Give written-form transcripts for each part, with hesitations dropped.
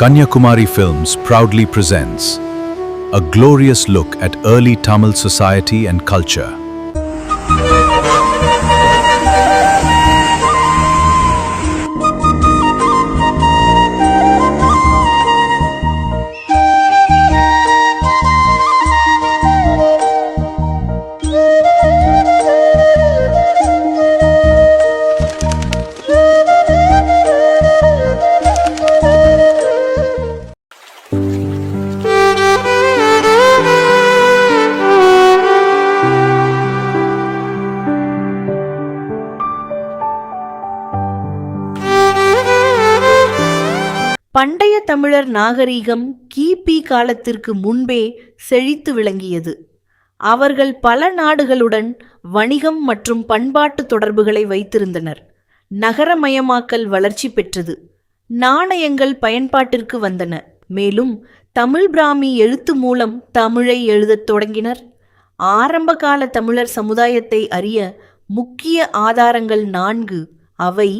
Kanyakumari Films proudly presents a glorious look at early Tamil society and culture. பண்டைய தமிழர் நாகரிகம் கிபி காலத்திற்கு முன்பே செழித்து விளங்கியது. அவர்கள் பல நாடுகளுடன் வணிகம் மற்றும் பண்பாட்டு தொடர்புகளை வைத்திருந்தனர். நகரமயமாக்கல் வளர்ச்சி பெற்றது. நாணயங்கள் பயன்பாட்டிற்கு வந்தன. மேலும் தமிழ் பிராமி எழுத்து மூலம் தமிழை எழுதத் தொடங்கினர். ஆரம்பகால தமிழர் சமுதாயத்தை அறிய முக்கிய ஆதாரங்கள் 4. அவை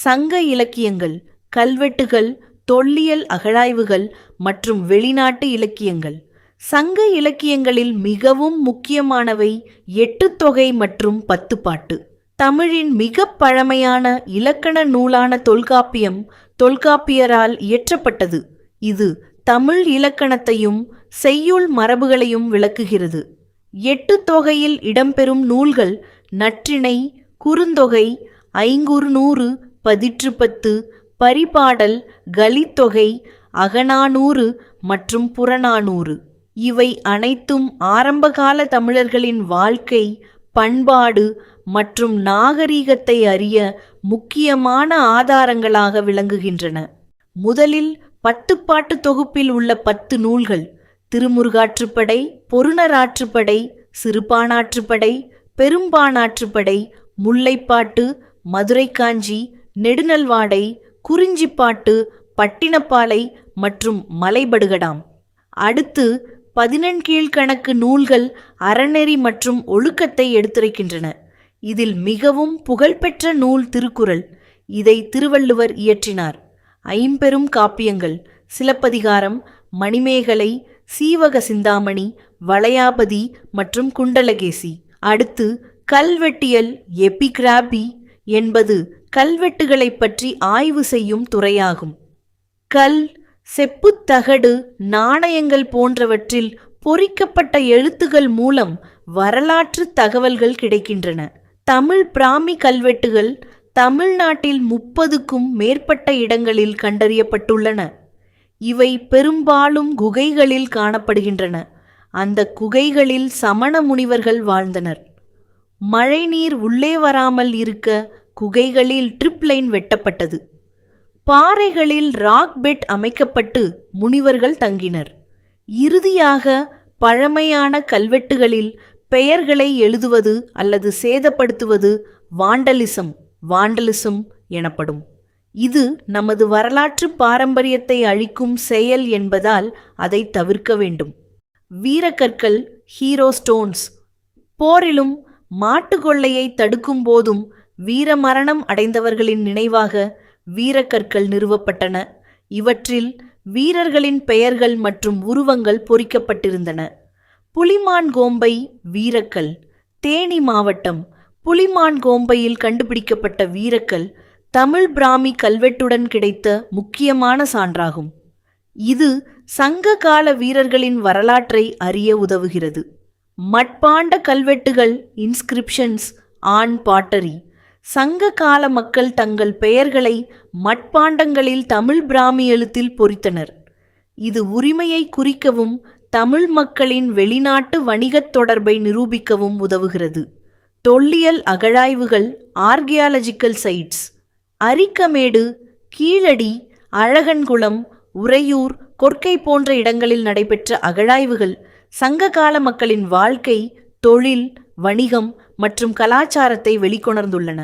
சங்க இலக்கியங்கள், கல்வெட்டுகள், தொல்லியல் அகழாய்வுகள் மற்றும் வெளிநாட்டு இலக்கியங்கள். சங்க இலக்கியங்களில் மிகவும் முக்கியமானவை 8 தொகை மற்றும் 10 பாட்டு. தமிழின் மிக பழமையான இலக்கண நூலான தொல்காப்பியம் தொல்காப்பியரால் இயற்றப்பட்டது. இது தமிழ் இலக்கணத்தையும் செய்யுள் மரபுகளையும் விளக்குகிறது. 8 தொகையில் இடம்பெறும் நூல்கள் நற்றிணை, குறுந்தொகை, ஐங்குறுநூறு, பதிற்றுப்பத்து, பரிபாடல், கலித்தொகை, அகநானூறு மற்றும் புறநானூறு. இவை அனைத்தும் ஆரம்பகால தமிழர்களின் வாழ்க்கை, பண்பாடு மற்றும் நாகரீகத்தை அறிய முக்கியமான ஆதாரங்களாக விளங்குகின்றன. முதலில் 10 பாட்டு தொகுப்பில் உள்ள 10 நூல்கள் திருமுருகாற்றுப்படை, பொருணராற்றுப்படை, சிறுபானாற்றுப்படை, பெரும்பானாற்றுப்படை, முல்லைப்பாட்டு, மதுரைக்காஞ்சி, நெடுநல்வாடை, குறிஞ்சிப்பாட்டு, பட்டினப்பாலை மற்றும் மலைபடுகடாம். அடுத்து 11 கீழ்கணக்கு நூல்கள் அறநெறி மற்றும் ஒழுக்கத்தை எடுத்துரைக்கின்றன. இதில் மிகவும் புகழ்பெற்ற நூல் திருக்குறள். இதை திருவள்ளுவர் இயற்றினார். 5 பெரும் காப்பியங்கள் சிலப்பதிகாரம், மணிமேகலை, சீவக சிந்தாமணி, வளையாபதி மற்றும் குண்டலகேசி. அடுத்து கல்வெட்டியல் எபிகிராபி என்பது கல்வெட்டுகளை பற்றி ஆய்வு செய்யும் துறையாகும். கல், செப்புத்தகடு, நாணயங்கள் போன்றவற்றில் பொறிக்கப்பட்ட எழுத்துகள் மூலம் வரலாற்று தகவல்கள் கிடைக்கின்றன. தமிழ் பிராமி கல்வெட்டுகள் தமிழ்நாட்டில் 30க்கும் மேற்பட்ட இடங்களில் கண்டறியப்பட்டுள்ளன. இவை பெரும்பாலும் குகைகளில் காணப்படுகின்றன. அந்த குகைகளில் சமண முனிவர்கள் வாழ்ந்தனர். மழைநீர் உள்ளே வராமல் இருக்க குகைகளில் ட்ரிப் லைன் வெட்டப்பட்டது. பாறைகளில் ராக் பெட் அமைக்கப்பட்டு முனிவர்கள் தங்கினர். இறுதியாக பழமையான கல்வெட்டுகளில் பெயர்களை எழுதுவது அல்லது சேதப்படுத்துவது வாண்டலிசம் எனப்படும். இது நமது வரலாற்று பாரம்பரியத்தை அழிக்கும் செயல் என்பதால் அதை தவிர்க்க வேண்டும். வீரக்கற்கள், ஹீரோ ஸ்டோன்ஸ். போரிலும் மாட்டு கொள்ளையை தடுக்கும் போதும் வீரமரணம் அடைந்தவர்களின் நினைவாக வீரக்கற்கள் நிறுவப்பட்டன. இவற்றில் வீரர்களின் பெயர்கள் மற்றும் உருவங்கள் பொறிக்கப்பட்டிருந்தன. புலிமான்கோம்பை வீரக்கல். தேனி மாவட்டம் புலிமான்கோம்பையில் கண்டுபிடிக்கப்பட்ட வீரக்கல் தமிழ் பிராமி கல்வெட்டுடன் கிடைத்த முக்கியமான சான்றாகும். இது சங்க கால வீரர்களின் வரலாற்றை அறிய உதவுகிறது. மட்பாண்ட கல்வெட்டுகள் இன்ஸ்கிரிப்ஷன்ஸ் ஆன் பாட்டரி. சங்க கால மக்கள் தங்கள் பெயர்களை மட்பாண்டங்களில் தமிழ் பிராமி எழுத்தில் பொறித்தனர். இது உரிமையை குறிக்கவும் தமிழ் மக்களின் வெளிநாட்டு வணிகத் தொடர்பை நிரூபிக்கவும் உதவுகிறது. தொல்லியல் அகழாய்வுகள் ஆர்கியாலஜிக்கல் சைட்ஸ். அரிக்கமேடு, கீழடி, அழகன்குளம், உறையூர், கொற்கை போன்ற இடங்களில் நடைபெற்ற அகழாய்வுகள் சங்ககால மக்களின் வாழ்க்கை, தொழில், வணிகம் மற்றும் கலாச்சாரத்தை வெளிக்கொணர்ந்துள்ளன.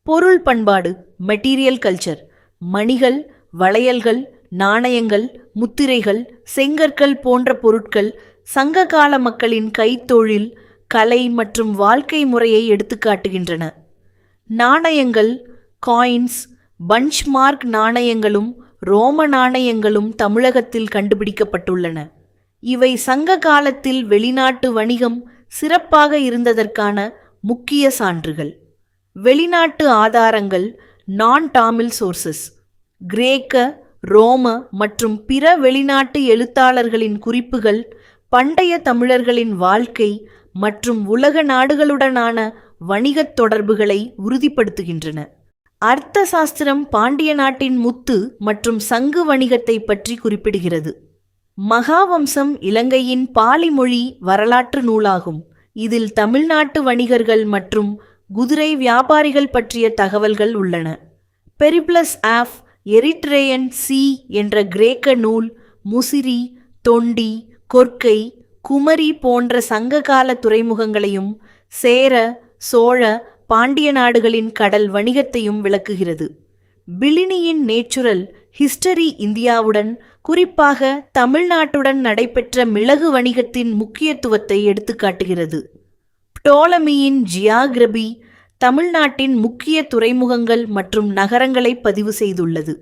பொருள் பண்பாடு மெட்டீரியல் கல்ச்சர். மணிகள், வளையல்கள், நாணயங்கள், முத்திரைகள், செங்கற்கள் போன்ற பொருட்கள் சங்ககால மக்களின் கைத்தொழில், கலை மற்றும் வாழ்க்கை முறையை எடுத்துக்காட்டுகின்றன. நாணயங்கள், காயின்ஸ், பஞ்ச்மார்க் நாணயங்களும் ரோம நாணயங்களும் தமிழகத்தில் கண்டுபிடிக்கப்பட்டுள்ளன. இவை சங்க காலத்தில் வெளிநாட்டு வணிகம் சிறப்பாக இருந்ததற்கான முக்கிய சான்றுகள். வெளிநாட்டு ஆதாரங்கள் நான் டாமில் சோர்சஸ். கிரேக்க, ரோம மற்றும் பிற வெளிநாட்டு எழுத்தாளர்களின் குறிப்புகள் பண்டைய தமிழர்களின் வாழ்க்கை மற்றும் உலக நாடுகளுடனான வணிகத் தொடர்புகளை உறுதிப்படுத்துகின்றன. அர்த்த சாஸ்திரம் பாண்டிய நாட்டின் முத்து மற்றும் சங்கு வணிகத்தை பற்றி குறிப்பிடுகிறது. மகாவம்சம் இலங்கையின் பாலி மொழி வரலாற்று நூலாகும். இதில் தமிழ்நாட்டு வணிகர்கள் மற்றும் குதிரை வியாபாரிகள் பற்றிய தகவல்கள் உள்ளன. பெரிப்ளஸ் ஆஃப் எரிட்ரேயன் சி என்ற கிரேக்க நூல் முசிறி, தொண்டி, கொர்க்கை, குமரி போன்ற சங்ககால துறைமுகங்களையும் சேர, சோழ, பாண்டிய நாடுகளின் கடல் வணிகத்தையும் விளக்குகிறது. பிளினியின் நேச்சுரல் ஹிஸ்டரி இந்தியாவுடன், குறிப்பாக தமிழ்நாட்டுடன் நடைபெற்ற மிளகு வணிகத்தின் முக்கியத்துவத்தை எடுத்துக்காட்டுகிறது. டோலமியின் ஜியாகிரபி தமிழ்நாட்டின் முக்கிய துறைமுகங்கள் மற்றும் நகரங்களை பதிவு செய்துள்ளது.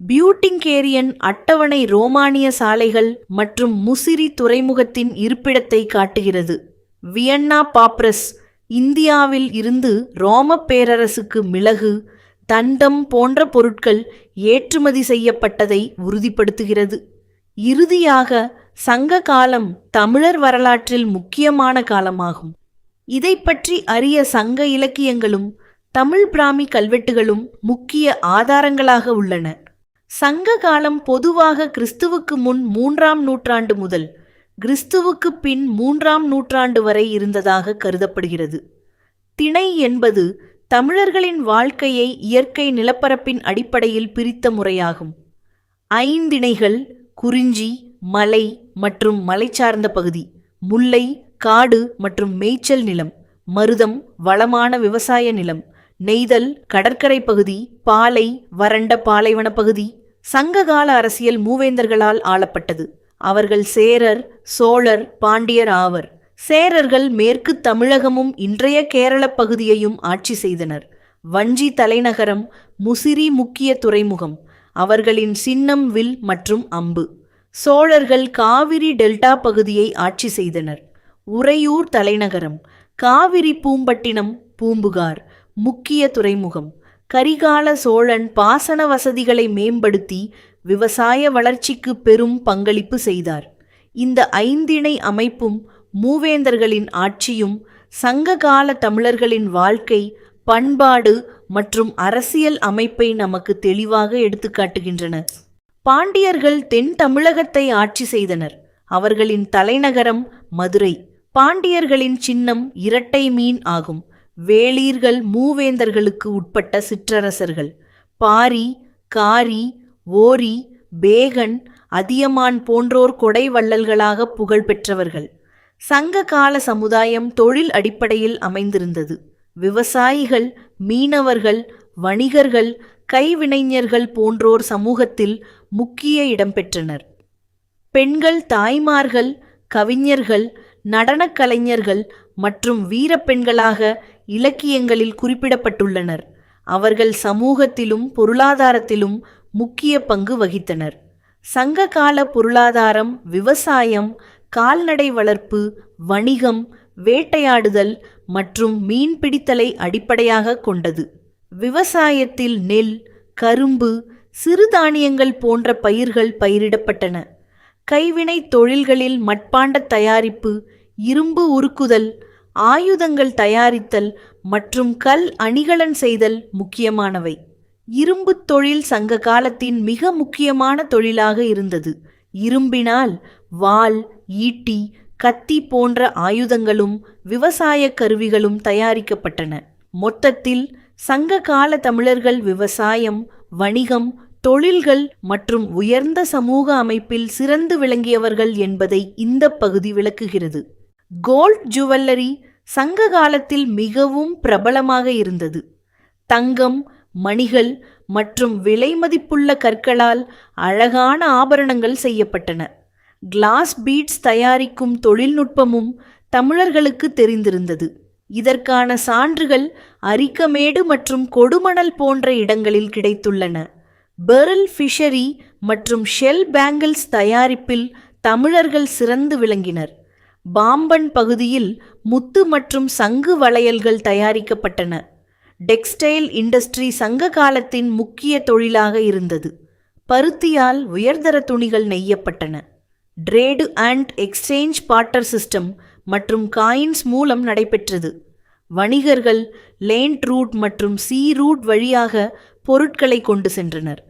பியூட்டிங்கேரியன் அட்டவணை ரோமானிய சாலைகள் மற்றும் முசிறி துறைமுகத்தின் இருப்பிடத்தை காட்டுகிறது. வியன்னா பாப்ரஸ் இந்தியாவில் இருந்து ரோம பேரரசுக்கு மிளகு, தண்டம் போன்ற பொருட்கள் ஏற்றுமதி செய்யப்பட்டதை உறுதிப்படுத்துகிறது. இறுதியாக, சங்க காலம் தமிழர் வரலாற்றில் முக்கியமான காலமாகும். இதை பற்றி அறிய சங்க இலக்கியங்களும் தமிழ் பிராமி கல்வெட்டுகளும் முக்கிய ஆதாரங்களாக உள்ளன. சங்க காலம் பொதுவாக கிறிஸ்துவுக்கு முன் 3ஆம் நூற்றாண்டு முதல் கிறிஸ்துவுக்கு பின் 3ஆம் நூற்றாண்டு வரை இருந்ததாக கருதப்படுகிறது. திணை என்பது தமிழர்களின் வாழ்க்கையை இயற்கை நிலப்பரப்பின் அடிப்படையில் பிரித்த முறையாகும். ஐந்திணைகள் குறிஞ்சி, மலை மற்றும் மலை சார்ந்த பகுதி, முல்லை, காடு மற்றும் மேய்ச்சல் நிலம், மருதம் வளமான விவசாய நிலம், நெய்தல் கடற்கரை பகுதி, பாலை வறண்ட பாலைவன பகுதி. சங்ககால அரசியல் மூவேந்தர்களால் ஆளப்பட்டது. அவர்கள் சேரர், சோழர், பாண்டியர் ஆவர். சேரர்கள் மேற்கு தமிழகமும் இன்றைய கேரள பகுதியையும் ஆட்சி செய்தனர். வஞ்சி தலைநகரம், முசிறி முக்கிய துறைமுகம். அவர்களின் சின்னம் வில் மற்றும் அம்பு. சோழர்கள் காவிரி டெல்டா பகுதியை ஆட்சி செய்தனர். உறையூர் தலைநகரம். காவிரி பூம்பட்டினம், பூம்புகார் முக்கிய துறைமுகம். கரிகால சோழன் பாசன வசதிகளை மேம்படுத்தி விவசாய வளர்ச்சிக்கு பெரும் பங்களிப்பு செய்தார். இந்த ஐந்திணை அமைப்பும் மூவேந்தர்களின் ஆட்சியும் சங்ககால தமிழர்களின் வாழ்க்கை, பண்பாடு மற்றும் அரசியல் அமைப்பை நமக்கு தெளிவாக எடுத்துக்காட்டுகின்றன. பாண்டியர்கள் தென் தமிழகத்தை ஆட்சி செய்தனர். அவர்களின் தலைநகரம் மதுரை. பாண்டியர்களின் சின்னம் இரட்டை மீன் ஆகும். வேளீர்கள் மூவேந்தர்களுக்கு உட்பட்ட சிற்றரசர்கள். பாரி, காரி, ஓரி, பேகன், அதியமான் போன்றோர் கொடை வள்ளல்களாக புகழ் பெற்றவர்கள். சங்க கால சமுதாயம் தொழில் அடிப்படையில் அமைந்திருந்தது. விவசாயிகள், மீனவர்கள், வணிகர்கள், கைவினைஞர்கள் போன்றோர் சமூகத்தில் முக்கிய இடம் பெற்றனர். பெண்கள் தாய்மார்கள், கவிஞர்கள், நடனக் கலைஞர்கள் மற்றும் வீரப்பெண்களாக இலக்கியங்களில் குறிப்பிடப்பட்டுள்ளனர். அவர்கள் சமூகத்திலும் பொருளாதாரத்திலும் முக்கிய பங்கு வகித்தனர். சங்ககால பொருளாதாரம் விவசாயம், கால்நடை வளர்ப்பு, வணிகம், வேட்டையாடுதல் மற்றும் மீன்பிடித்தலை அடிப்படையாக கொண்டது. விவசாயத்தில் நெல், கரும்பு, சிறுதானியங்கள் போன்ற பயிர்கள் பயிரிடப்பட்டன. கைவினை தொழில்களில் மட்பாண்ட தயாரிப்பு, இரும்பு உருக்குதல், ஆயுதங்கள் தயாரித்தல் மற்றும் கல் அணிகலன் செய்தல் முக்கியமானவை. இரும்பு தொழில் சங்க காலத்தின் மிக முக்கியமான தொழிலாக இருந்தது. இரும்பினால் வாள், ஈட்டி, கத்தி போன்ற ஆயுதங்களும் விவசாய கருவிகளும் தயாரிக்கப்பட்டன. மொத்தத்தில் சங்க கால தமிழர்கள் விவசாயம், வணிகம், தொழில்கள் மற்றும் உயர்ந்த சமூக அமைப்பில் சிறந்து விளங்கியவர்கள் என்பதை இந்த பகுதி விளக்குகிறது. கோல்ட் ஜுவல்லரி சங்க காலத்தில் மிகவும் பிரபலமாக இருந்தது. தங்கம், மணிகள் மற்றும் விலைமதிப்புள்ள கற்களால் அழகான ஆபரணங்கள் செய்யப்பட்டன. கிளாஸ் பீட்ஸ் தயாரிக்கும் தொழில்நுட்பமும் தமிழர்களுக்கு தெரிந்திருந்தது. இதற்கான சான்றுகள் அரிக்கமேடு மற்றும் கொடுமணல் போன்ற இடங்களில் கிடைத்துள்ளன. பெர்ல் ஃபிஷரி மற்றும் ஷெல் பேங்கிள்ஸ் தயாரிப்பில் தமிழர்கள் சிறந்து விளங்கினர். பாம்பன் பகுதியில் முத்து மற்றும் சங்கு வளையல்கள் தயாரிக்கப்பட்டன. டெக்ஸ்டைல் இண்டஸ்ட்ரி சங்க காலத்தின் முக்கிய தொழிலாக இருந்தது. பருத்தியால் உயர்தர துணிகள் நெய்யப்பட்டன. Trade and exchange barter system மற்றும் காயின்ஸ் மூலம் நடைபெற்றது. வணிகர்கள் லேண்ட் ரூட் மற்றும் சீ ரூட் வழியாக பொருட்களை கொண்டு சென்றனர்.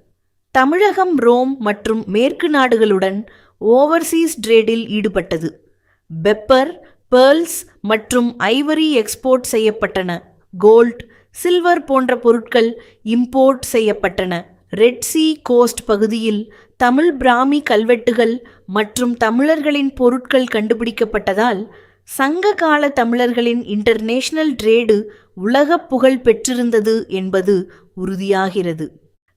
தமிழகம் ரோம் மற்றும் மேற்கு நாடுகளுடன் ஓவர்சீஸ் ட்ரேடில் ஈடுபட்டது. பெப்பர், பேர்ல்ஸ் மற்றும் ஐவரி எக்ஸ்போர்ட் செய்யப்பட்டன. கோல்ட், சில்வர் போன்ற பொருட்கள் இம்போர்ட் செய்யப்பட்டன. ரெட் சீ கோஸ்ட் பகுதியில் தமிழ் பிராமி கல்வெட்டுகள் மற்றும் தமிழர்களின் பொருட்கள் கண்டுபிடிக்கப்பட்டதால் சங்க கால தமிழர்களின் இன்டர்நேஷனல் ட்ரேடு உலக புகழ் பெற்றிருந்தது என்பது உறுதியாகிறது.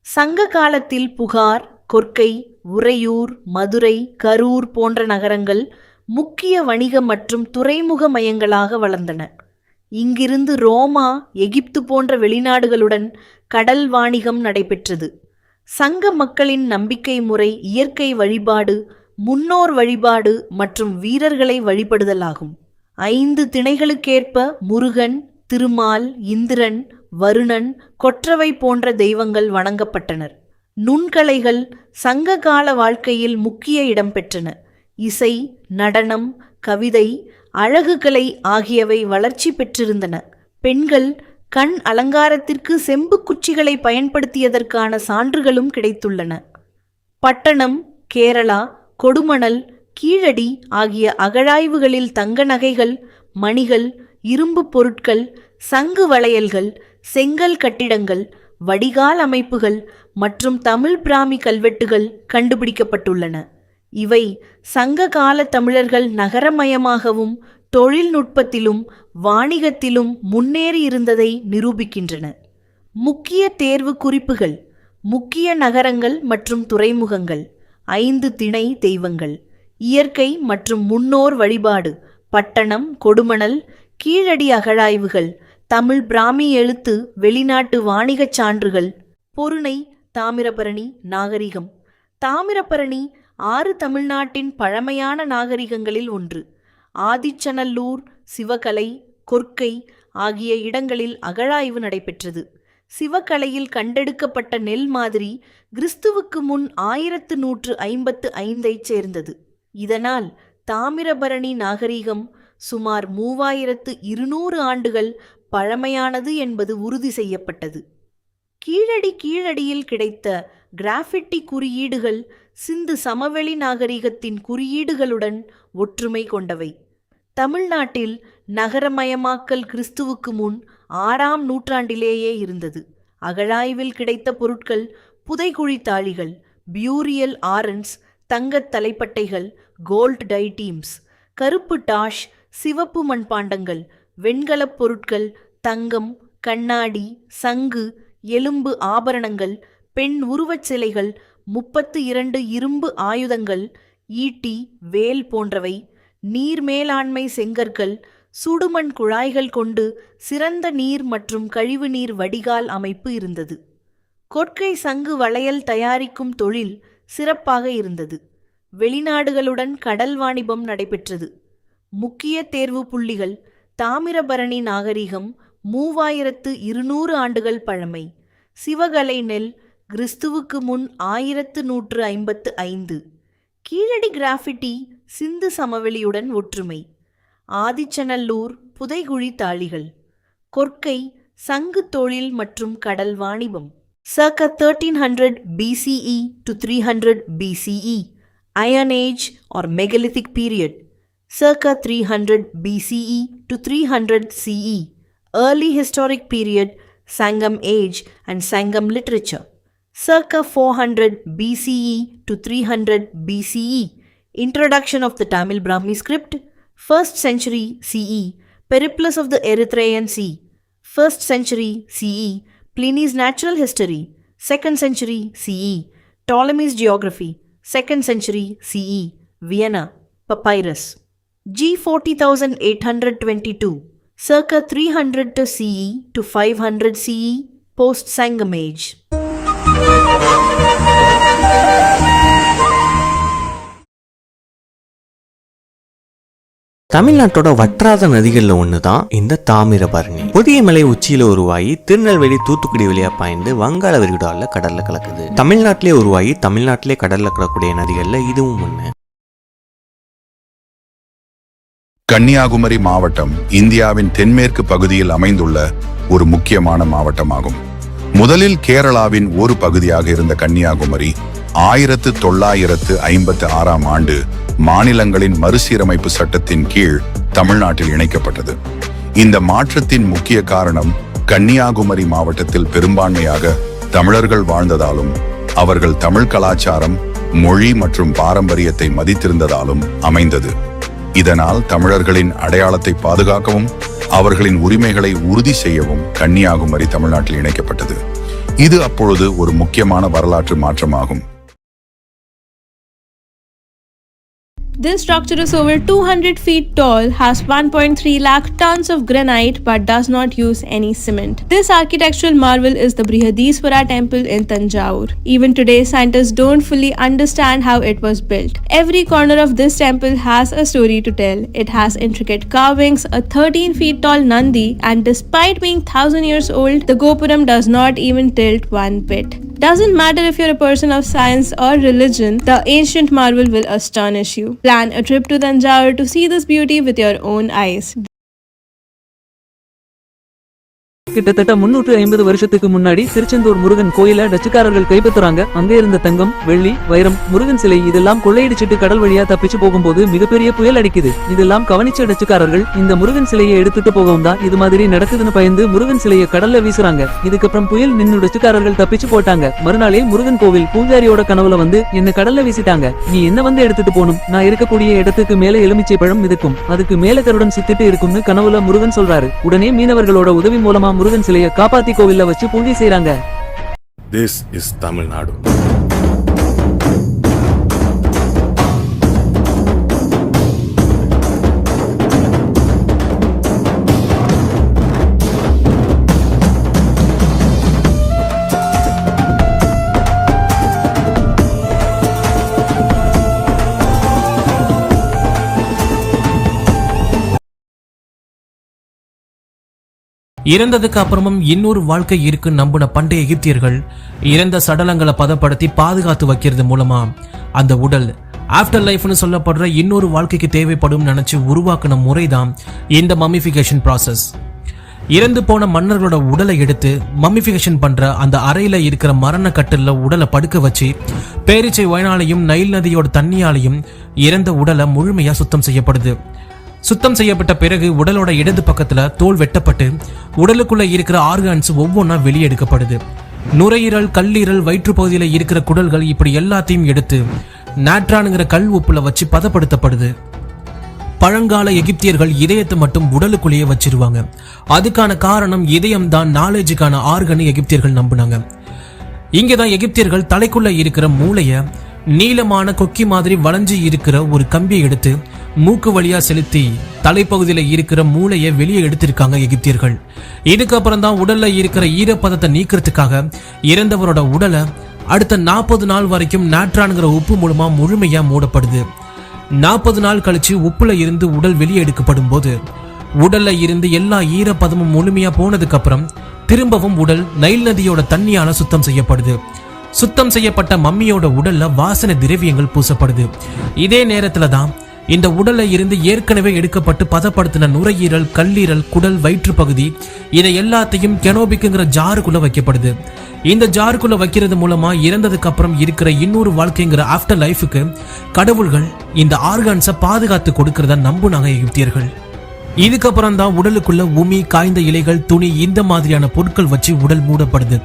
சங்க காலத்தில் புகார், கொர்க்கை, உறையூர், மதுரை, கரூர் போன்ற நகரங்கள் முக்கிய வணிக மற்றும் துறைமுக மையங்களாக வளர்ந்தன. இங்கிருந்து ரோமா, எகிப்து போன்ற வெளிநாடுகளுடன் கடல் வாணிகம் நடைபெற்றது. சங்க மக்களின் நம்பிக்கை முறை இயற்கை வழிபாடு, முன்னோர் வழிபாடு மற்றும் வீரர்களை வழிபடுதலாகும். 5 திணைகளுக்கேற்ப முருகன், திருமால், இந்திரன், வருணன், கொற்றவை போன்ற தெய்வங்கள் வணங்கப்பட்டனர். நுண்கலைகள் சங்க கால வாழ்க்கையில் முக்கிய இடம் பெற்றன. இசை, நடனம், கவிதை, அழகுக்கலை ஆகியவை வளர்ச்சி பெற்றிருந்தன. பெண்கள் கண் அலங்காரத்திற்கு செம்பு குச்சிகளை பயன்படுத்தியதற்கான சான்றுகளும் கிடைத்துள்ளன. பட்டணம், கேரளா, கொடுமணல், கீழடி ஆகிய அகழாய்வுகளில் தங்க நகைகள், மணிகள், இரும்பு பொருட்கள், சங்கு வளையல்கள், செங்கல் கட்டிடங்கள், வடிகால் அமைப்புகள் மற்றும் தமிழ் பிராமி கல்வெட்டுகள் கண்டுபிடிக்கப்பட்டுள்ளன. இவை சங்க கால தமிழர்கள் நகரமயமாகவும் தொழில்நுட்பத்திலும் வாணிகத்திலும் முன்னேறி இருந்ததை நிரூபிக்கின்றன. முக்கிய தேர்வு குறிப்புகள்: முக்கிய நகரங்கள் மற்றும் துறைமுகங்கள், 5 திணை தெய்வங்கள், இயற்கை மற்றும் முன்னோர் வழிபாடு, பட்டணம், கொடுமணல், கீழடி அகழாய்வுகள், தமிழ் பிராமி எழுத்து, வெளிநாட்டு வணிகச் சான்றுகள். பொருணை தாமிரபரணி நாகரிகம். தாமிரபரணி 6 தமிழ்நாட்டின் பழமையான நாகரிகங்களில் ஒன்று. ஆதிச்சநல்லூர், சிவகலை, கொர்க்கை ஆகிய இடங்களில் அகழாய்வு நடைபெற்றது. சிவகலையில் கண்டெடுக்கப்பட்ட நெல் மாதிரி கிறிஸ்துவுக்கு முன் 1155 சேர்ந்தது. இதனால் தாமிரபரணி நாகரிகம் சுமார் 3200 ஆண்டுகள் பழமையானது என்பது உறுதி செய்யப்பட்டது. கீழடியில் கிடைத்த கிராஃபிட்டி குறியீடுகள் சிந்து சமவெளி நாகரிகத்தின் குறியீடுகளுடன் ஒற்றுமை கொண்டவை. தமிழ்நாட்டில் நகரமயமாக்கல் கிறிஸ்துவுக்கு முன் 6ஆம் நூற்றாண்டிலேயே இருந்தது. அகழாய்வில் கிடைத்த பொருட்கள் புதைகுழி தாழிகள், பியூரியல் ஆரன்ஸ், தங்கத் தலைப்பட்டைகள், கோல்ட் டைட்டீம்ஸ், கருப்பு டாஷ், சிவப்பு மண்பாண்டங்கள், வெண்கலப் பொருட்கள், தங்கம், கண்ணாடி, சங்கு, எலும்பு ஆபரணங்கள், பெண் உருவச் சிலைகள், 32 இரும்பு ஆயுதங்கள், ஈட்டி, வேல் போன்றவை, நீர் மேலாண்மை செங்கற்கள், சுடுமண் குழாய்கள் கொண்டு சிறந்த நீர் மற்றும் கழிவுநீர் வடிகால் அமைப்பு இருந்தது. கொற்கை சங்கு வளையல் தயாரிக்கும் தொழில் சிறப்பாக இருந்தது. வெளிநாடுகளுடன் கடல் வாணிபம் நடைபெற்றது. முக்கிய தேர்வு புள்ளிகள்: தாமிரபரணி நாகரிகம் 3200 ஆண்டுகள் பழமை. சிவகலை நெல் கிறிஸ்துவுக்கு முன் 1155. கீழடி கிராஃபிட்டி சிந்து சமவெளியுடன் ஒற்றுமை. ஆதிச்சநல்லூர் புதைகுழி தாழிகள். கொற்கை சங்கு தொழில் மற்றும் கடல் வாணிபம். circa 1300 BCE to 300 BCE, Iron Age or Megalithic period. Circa 300 BCE to 300 CE, Early Historic period, Sangam Age and Sangam literature. Circa 400 BCE to 300 BCE, Introduction of the Tamil Brahmi script. 1st century CE, Periplus of the Erythraean Sea. 1st century CE, Pliny's Natural History. 2nd century CE, Ptolemy's Geography. 2nd century CE, Vienna, Papyrus. G 40,822, circa 300 to CE to 500 CE, post-Sangam age. தமிழ்நாட்டோட வற்றாத நதிகள்ல ஒண்ணுதான் இந்த தாமிரபரணி. புதிய மலை உச்சியில உருவாகி திருநெல்வேலி தூத்துக்குடி வழியா பாய்ந்து வங்காள விரிகுடால கடல்ல கலக்குது. தமிழ்நாட்டிலே உருவாகி தமிழ்நாட்டிலே கடல்ல கலக்கக்கூடிய நதிகள்ல இதுவும் ஒண்ணு. கன்னியாகுமரி மாவட்டம் இந்தியாவின் தென்மேற்கு பகுதியில் அமைந்துள்ள ஒரு முக்கியமான மாவட்டமாகும். முதலில் கேரளாவின் ஒரு பகுதியாக இருந்த கன்னியாகுமரி 1956ஆம் ஆண்டு மாநிலங்களின் மறுசீரமைப்பு சட்டத்தின் கீழ் தமிழ்நாட்டில் இணைக்கப்பட்டது. இந்த மாற்றத்தின் முக்கிய காரணம் கன்னியாகுமரி மாவட்டத்தில் பெரும்பான்மையாக தமிழர்கள் வாழ்ந்ததாலும் அவர்கள் தமிழ் கலாச்சாரம், மொழி மற்றும் பாரம்பரியத்தை மதித்திருந்ததாலும் அமைந்தது. இதனால் தமிழர்களின் அடையாளத்தை பாதுகாக்கவும் அவர்களின் உரிமைகளை உறுதி செய்யவும் கன்னியாகுமரி தமிழ்நாட்டில் இணைக்கப்பட்டது. இது அப்பொழுது ஒரு முக்கியமான வரலாற்று மாற்றமாகும். This structure is over 200 feet tall, has 1.3 lakh tons of granite but does not use any cement. This architectural marvel is the Brihadiswara temple in Tanjore. Even today, scientists don't fully understand how it was built. Every corner of this temple has a story to tell. It has intricate carvings, a 13 feet tall Nandi, and despite being 1000 years old, the Gopuram does not even tilt one bit. Doesn't matter if you're a person of science or religion, the ancient marvel will astonish you. Plan a trip to Tanjore to see this beauty with your own eyes. கிட்டத்தட்ட 350 வருஷத்துக்கு முன்னாடி திருச்செந்தூர் முருகன் கோயில டச்சுக்காரர்கள் கைப்பற்றுறாங்க. அங்க இருந்த தங்கம், வெள்ளி, வைரம், முருகன் சிலை இதெல்லாம் கொள்ளையடிச்சிட்டு கடல் வழியா தப்பிச்சு போகும்போது மிகப்பெரிய புயல் அடிக்குது. இதெல்லாம் கவனிச்ச டச்சுக்காரர்கள் இந்த முருகன் சிலையை எடுத்துட்டு போகவும் தான் இது மாதிரி நடக்குதுன்னு பயந்து முருகன் சிலையை கடல்ல வீசுறாங்க. இதுக்கப்புறம் புயல் நின்னு டச்சுக்காரர்கள் தப்பிச்சு போட்டாங்க. மறுநாளே முருகன் கோவில் பூஜாரியோட கனவுல வந்து என்ன கடல்ல வீசிட்டாங்க, நீ என்ன வந்து எடுத்துட்டு போகணும், நான் இருக்கக்கூடிய இடத்துக்கு மேல எலுமிச்சை பழம் மிதக்கும், அதுக்கு மேல கருடன் சித்திட்டு இருக்கும்னு கனவுல முருகன் சொல்றாரு. உடனே மீனவர்களோட உதவி மூலமா முருகன் சிலையை காப்பாத்தி கோவில்ல வச்சு பூஜை செய்றாங்க. This is Tamil Nadu. இறந்ததுக்கு அப்புறமும் இன்னொரு வாழ்க்கை இருக்கு நம்பின பண்டைய எகிப்தியர்கள் இறந்த சடலங்களை பதப்படுத்தி பாதுகாத்து வைக்கிறது மூலமா அந்த உடல் ஆஃப்டர் லைஃப்னு சொல்லப்படுற இன்னொரு வாழ்க்கைக்கு தேவைப்படும் நினைச்சு உருவாக்கின முறைதான் இந்த மம்மிஃபிகேஷன் ப்ராசஸ். இறந்து போன மன்னர்களோட உடலை எடுத்து மம்மிஃபிகேஷன் பண்ற அந்த அறையில இருக்கிற மரண கட்டில உடலை படுக்க வச்சு பேரிச்சை வயனாலையும் நைல் நதியோட தண்ணியாலையும் இறந்த உடலை முழுமையா சுத்தம் செய்யப்படுது. சுத்தம் செய்யப்பட்ட பிறகு உடலோட இடது பக்கத்துல தோல் வெட்டப்பட்டு உடலுக்குள்ள இருக்கிற ஆர்கான்ஸ் ஒவ்வொன்றா வெளியே எடுக்கப்படுது. நுரையீரல், கல்லீரல், வயிற்று பகுதியில இருக்கிற குடல்கள் இப்படி எல்லாத்தையும் எடுத்து நாட்ரானுங்கிற கல் உப்புல வச்சு பதப்படுத்தப்படுது. பழங்கால எகிப்தியர்கள் இதயத்தை மட்டும் உடலுக்குள்ளேயே வச்சிருவாங்க. அதுக்கான காரணம் இதயம் தான் நாலேஜுக்கான ஆர்கன் எகிப்தியர்கள் நம்பினாங்க. இங்கதான் எகிப்தியர்கள் தலைக்குள்ள இருக்கிற மூளைய நீளமான கொக்கி மாதிரி வளைஞ்சு இருக்கிற ஒரு கம்பியை எடுத்து மூக்கு வழியா செலுத்தி தலைப்பகுதியில இருக்கிற மூளையை வெளியே எடுத்திருக்காங்க எகிப்தியர்கள். இதுக்கப்புறம் தான் உடல்ல இருக்கிற ஈரப்பதத்தை நீக்கிறதுக்காக இறந்தவரோட உடலை அடுத்த 40 நாள் வரைக்கும் நாட்ரான்கிற உப்பு மூலமா முழுமையா மூடப்படுது. 40 நாள் கழிச்சு உப்புல இருந்து உடல் வெளியே எடுக்கப்படும் போது உடல்ல இருந்து எல்லா ஈரப்பதமும் முழுமையா போனதுக்கு அப்புறம் திரும்பவும் உடல் நைல் நதியோட தண்ணியால சுத்தம் செய்யப்படுது. சுத்தம் செய்யப்பட்ட மம்மியோட உடல்ல வாசனை திரவியங்கள் பூசப்படுது. இதே நேரத்துல தான் இந்த உடல்ல இருந்து ஏற்கனவே எடுக்கப்பட்டு பதப்படுத்தின நுரையீரல், கல்லீரல், குடல், வயிற்று பகுதி இதை எல்லாத்தையும் கெனோபிக்குங்கிற ஜாருக்குள்ள வைக்கப்படுது. இந்த ஜாருக்குள்ள வைக்கிறது மூலமா இறந்ததுக்கு அப்புறம் இருக்கிற இன்னொரு வாழ்க்கைங்கிற ஆஃப்டர் லைஃபுக்கு கடவுள்கள் இந்த ஆர்கான்ஸை பாதுகாத்து கொடுக்கறத நம்புனாங்க எகிப்தியர்கள். இதுக்கப்புறம் தான் உடலுக்குள்ள உமி, காய்ந்த இலைகள், துணி இந்த மாதிரியான பொருட்கள் வச்சு உடல் மூடப்படுது.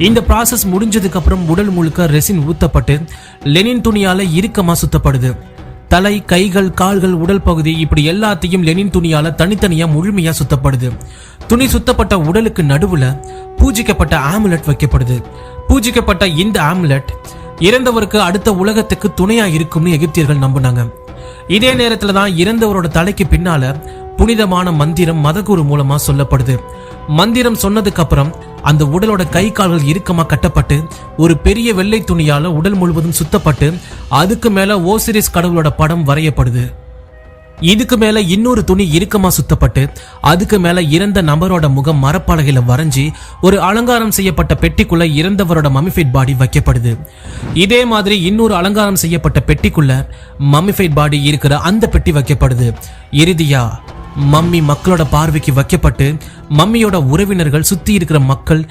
இந்த ப்ராசஸ் முடிஞ்சதுக்கு அப்புறம் உடல் முழுக்க ரெசின் ஊத்தப்பட்டு லெனின் துணியால இறுக்கமா சுத்தப்படுது. தலை, கைகள், கால்கள், உடல் பகுதி இப்படி எல்லாத்தையும் லெனின் துணியால தனித்தனியா முழுமையா சுத்தப்படுது. துணி சுத்தப்பட்ட உடலுக்கு நடுவுல பூஜிக்கப்பட்ட ஆமுலெட் வைக்கப்படுது. பூஜிக்கப்பட்ட இந்த ஆமுலெட் இறந்தவருக்கு அடுத்த உலகத்துக்கு துணையா இருக்கும்னு எகிப்தியர்கள் நம்பினாங்க. இதே நேரத்துல தான் இறந்தவரோட தலைக்கு பின்னால புனிதமான மந்திரம் மதகுரு மூலமா சொல்லப்படுது. மந்திரம் சொன்னதுக்கு அப்புறம் அந்த உடலோட கை கால்கள் இறுக்கமா கட்டப்பட்டு ஒரு பெரிய வெள்ளை துணியால உடல் முழுவதும் சுத்தப்பட்டு அதுக்கு மேல ஓசிரிஸ் கடவுளோட படம் வரையப்படுது. இதுக்கு மேல இன்னொரு துணி இறுக்கமா சுத்தப்பட்டு அதுக்கு மேல இறந்த நபரோட முகம் மரப்பலகையில வரைஞ்சி ஒரு அலங்காரம் செய்யப்பட்ட பெட்டிக்குள்ள இறந்தவரோட மம்மிஃபைட் பாடி வைக்கப்படுது. இதே மாதிரி இன்னொரு அலங்காரம் செய்யப்பட்ட பெட்டிக்குள்ள மம்மிஃபைட் பாடி இருக்கிற அந்த பெட்டி வைக்கப்படுது. இறுதியா மம்மி மக்களோட பார்வைக்கு வைக்கப்பட்டு மம்மியோட உறவினர்கள், சுத்தி இருக்கிற மக்கள்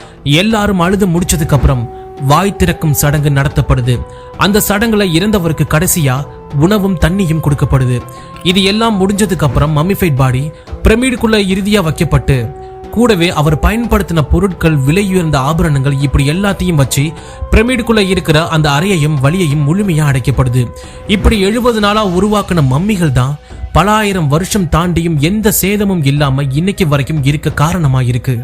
எல்லாரும் அழுது முடிச்சதுக்கு அப்புறம் வாய் திறக்கும் சடங்கு நடத்தப்படுது. அந்த சடங்குல இறந்தவருக்கு கடைசியா உணவும் தண்ணியும் கொடுக்கப்படுது. இது எல்லாம் முடிஞ்சதுக்கு அப்புறம் மம்மிஃபைட் பாடி பிரமிடுக்குள்ள இறுதியா வைக்கப்பட்டு கூடவே அவர் பயன்படுத்தின பொருட்கள், விலையுயர்ந்த ஆபரணங்கள், இப்படி எல்லாத்தையும் வச்சு பிரமிடுக்குள்ள இருக்கிற அந்த அறையையும் வழியையும் முழுமையா அடைக்கப்படுது. இப்படி 70 நாளா உருவாக்கின மம்மிகள் தான் பல ஆயிரம் வருஷம் தாண்டியும் எந்த சேதமும் இல்லாம இன்னைக்கு வரைக்கும் இருக்க காரணமா இருக்கு.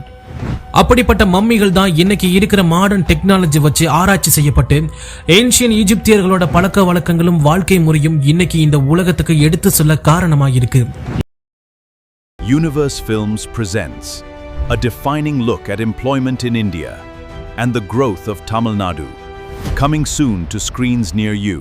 அப்படிப்பட்ட மம்மிகள் தான் இன்னைக்கு இருக்கிற மாடர்ன் டெக்னாலஜி வச்சு ஆராய்ச்சி செய்யப்பட்டு ஏன்ஷியன் ஈஜிப்தியர்களோட பழக்க வழக்கங்களும் வாழ்க்கை முறையும் இன்னைக்கு இந்த உலகத்துக்கு எடுத்து சொல்ல காரணமா இருக்கு. Universe Films presents a defining look at employment in India and the growth of Tamil Nadu, coming soon to screens near you.